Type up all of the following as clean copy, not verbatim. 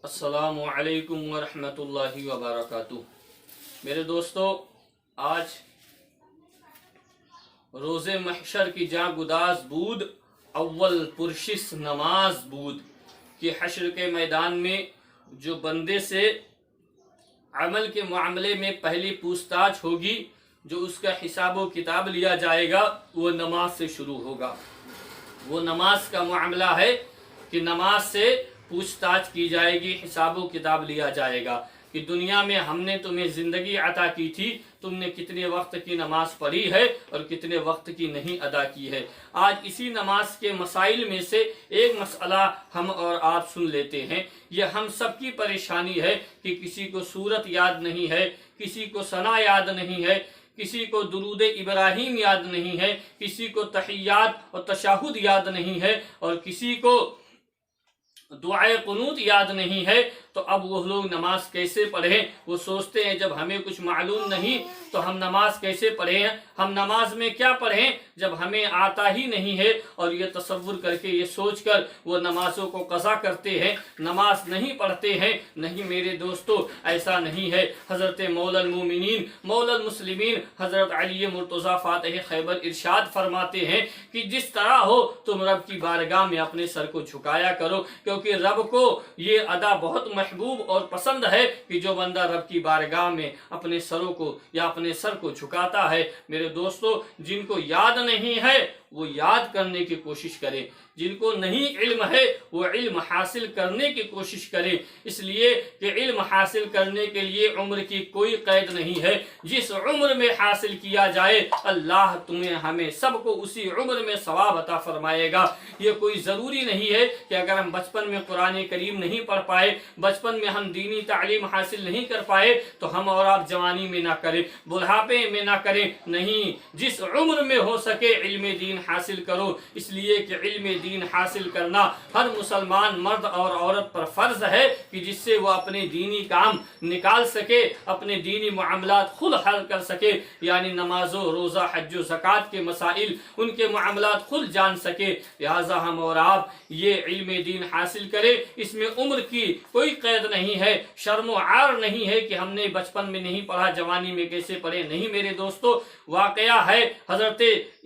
السلام علیکم ورحمۃ اللہ وبرکاتہ۔ میرے دوستو، آج روز محشر کی جاں گداز بود، اول پرشش نماز بود کہ حشر کے میدان میں جو بندے سے عمل کے معاملے میں پہلی پوچھ تاچھ ہوگی، جو اس کا حساب و کتاب لیا جائے گا، وہ نماز سے شروع ہوگا۔ وہ نماز کا معاملہ ہے کہ نماز سے پوچھ تاچھ کی جائے گی، حساب و کتاب لیا جائے گا کہ دنیا میں ہم نے تمہیں زندگی عطا کی تھی، تم نے کتنے وقت کی نماز پڑھی ہے اور کتنے وقت کی نہیں ادا کی ہے۔ آج اسی نماز کے مسائل میں سے ایک مسئلہ ہم اور آپ سن لیتے ہیں۔ یہ ہم سب کی پریشانی ہے کہ کسی کو سورت یاد نہیں ہے، کسی کو ثنا یاد نہیں ہے، کسی کو درود ابراہیم یاد نہیں ہے، کسی کو تحیات اور تشہد یاد نہیں ہے، اور کسی کو دعائے قنوت یاد نہیں ہے۔ تو اب وہ لوگ نماز کیسے پڑھیں؟ وہ سوچتے ہیں جب ہمیں کچھ معلوم نہیں تو ہم نماز کیسے پڑھیں؟ ہم نماز میں کیا پڑھیں جب ہمیں آتا ہی نہیں ہے؟ اور یہ تصور کر کے، یہ سوچ کر وہ نمازوں کو قضا کرتے ہیں، نماز نہیں پڑھتے ہیں۔ نہیں میرے دوستو، ایسا نہیں ہے۔ حضرت مولا المومنین مولا المسلمین حضرت علی مرتضیٰ فاتح خیبر ارشاد فرماتے ہیں کہ جس طرح ہو تم رب کی بارگاہ میں اپنے سر کو جھکایا کرو، کیونکہ رب کو یہ ادا بہت محبوب اور پسند ہے کہ جو بندہ رب کی بارگاہ میں اپنے سروں کو یا اپنے سر کو جھکاتا ہے۔ میرے دوستو، جن کو یاد نہیں ہے وہ یاد کرنے کی کوشش کریں، جن کو نہیں علم ہے وہ علم حاصل کرنے کی کوشش کریں، اس لیے کہ علم حاصل کرنے کے لیے عمر کی کوئی قید نہیں ہے۔ جس عمر میں حاصل کیا جائے، اللہ تمہیں ہمیں سب کو اسی عمر میں ثواب عطا فرمائے گا۔ یہ کوئی ضروری نہیں ہے کہ اگر ہم بچپن میں قرآن کریم نہیں پڑھ پائے، بچپن میں ہم دینی تعلیم حاصل نہیں کر پائے تو ہم اور آپ جوانی میں نہ کریں، بڑھاپے میں نہ کریں۔ نہیں، جس عمر میں ہو سکے علم دین حاصل کرو، اس لیے کہ علم دین حاصل کرنا ہر مسلمان مرد اور عورت پر فرض ہے کہ جس سے وہ اپنے دینی کام نکال سکے، اپنے دینی معاملات خود حل کر سکے، یعنی نماز و روزہ، حج و زکوٰۃ کے مسائل، ان کے معاملات خود جان سکے۔ لہٰذا ہم اور آپ یہ علم دین حاصل کرے، اس میں عمر کی کوئی قید نہیں ہے، شرم و عار نہیں ہے کہ ہم نے بچپن میں نہیں پڑھا، جوانی میں کیسے پڑھے۔ نہیں میرے دوستو، واقعہ ہے حضرت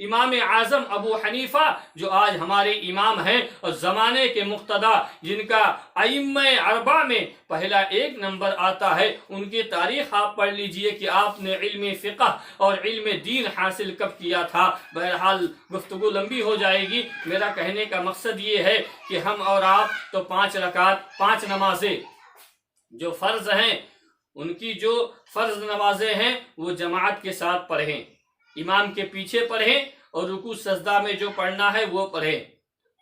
امام اعظم ابو حنیفہ جو آج ہمارے امام ہیں اور زمانے کے مقتدی، جن کا ائمہ اربعہ میں پہلا 1 نمبر آتا ہے، ان کی تاریخ آپ پڑھ لیجئے کہ آپ نے علم فقہ اور علم دین حاصل کب کیا تھا۔ بہرحال گفتگو لمبی ہو جائے گی، میرا کہنے کا مقصد یہ ہے کہ ہم اور آپ تو 5 رکعت، 5 نمازیں جو فرض ہیں، ان کی جو فرض نمازیں ہیں وہ جماعت کے ساتھ پڑھیں، امام کے پیچھے پڑھیں، اور رکوع سجدہ میں جو پڑھنا ہے وہ پڑھیں،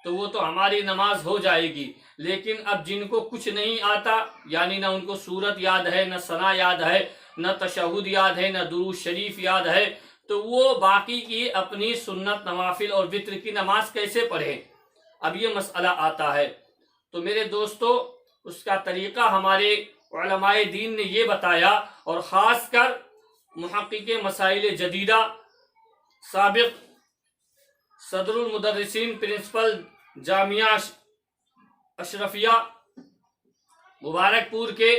تو وہ تو ہماری نماز ہو جائے گی۔ لیکن اب جن کو کچھ نہیں آتا، یعنی نہ ان کو سورت یاد ہے، نہ ثنا یاد ہے، نہ تشہد یاد ہے، نہ درود شریف یاد ہے، تو وہ باقی کی اپنی سنت، نوافل اور وتر کی نماز کیسے پڑھیں؟ اب یہ مسئلہ آتا ہے۔ تو میرے دوستو، اس کا طریقہ ہمارے علماء دین نے یہ بتایا، اور خاص کر محقق مسائل جدیدہ، سابق صدر المدرسین، پرنسپل جامعہ اشرفیہ مبارک پور کے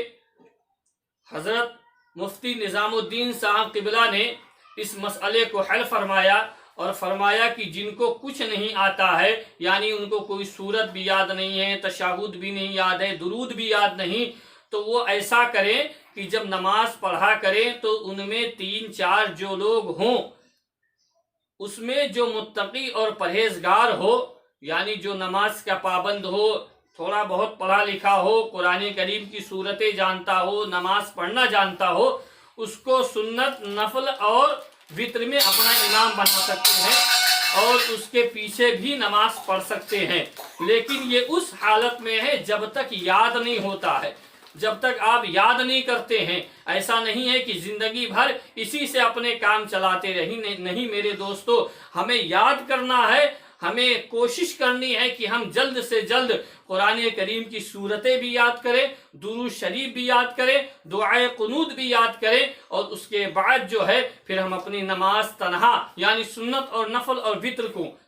حضرت مفتی نظام الدین صاحب قبلہ نے اس مسئلے کو حل فرمایا، اور فرمایا کہ جن کو کچھ نہیں آتا ہے، یعنی ان کو کوئی سورت بھی یاد نہیں ہے، تشہد بھی نہیں یاد ہے، درود بھی یاد نہیں، تو وہ ایسا کریں کہ جب نماز پڑھا کریں تو ان میں 3-4 جو لوگ ہوں، اس میں جو متقی اور پرہیزگار ہو، یعنی جو نماز کا پابند ہو، تھوڑا بہت پڑھا لکھا ہو، قرآن کریم کی صورتیں جانتا ہو، نماز پڑھنا جانتا ہو، اس کو سنت، نفل اور وتر میں اپنا امام بنا سکتے ہیں اور اس کے پیچھے بھی نماز پڑھ سکتے ہیں۔ لیکن یہ اس حالت میں ہے جب تک یاد نہیں ہوتا ہے، جب تک آپ یاد نہیں کرتے ہیں۔ ایسا نہیں ہے کہ زندگی بھر اسی سے اپنے کام چلاتے رہیں، نہیں میرے دوستو، ہمیں یاد کرنا ہے، ہمیں کوشش کرنی ہے کہ ہم جلد سے جلد قرآن کریم کی صورتیں بھی یاد کریں، درود شریف بھی یاد کریں، دعائے قنوت بھی یاد کریں، اور اس کے بعد جو ہے پھر ہم اپنی نماز تنہا، یعنی سنت اور نفل اور وتر کو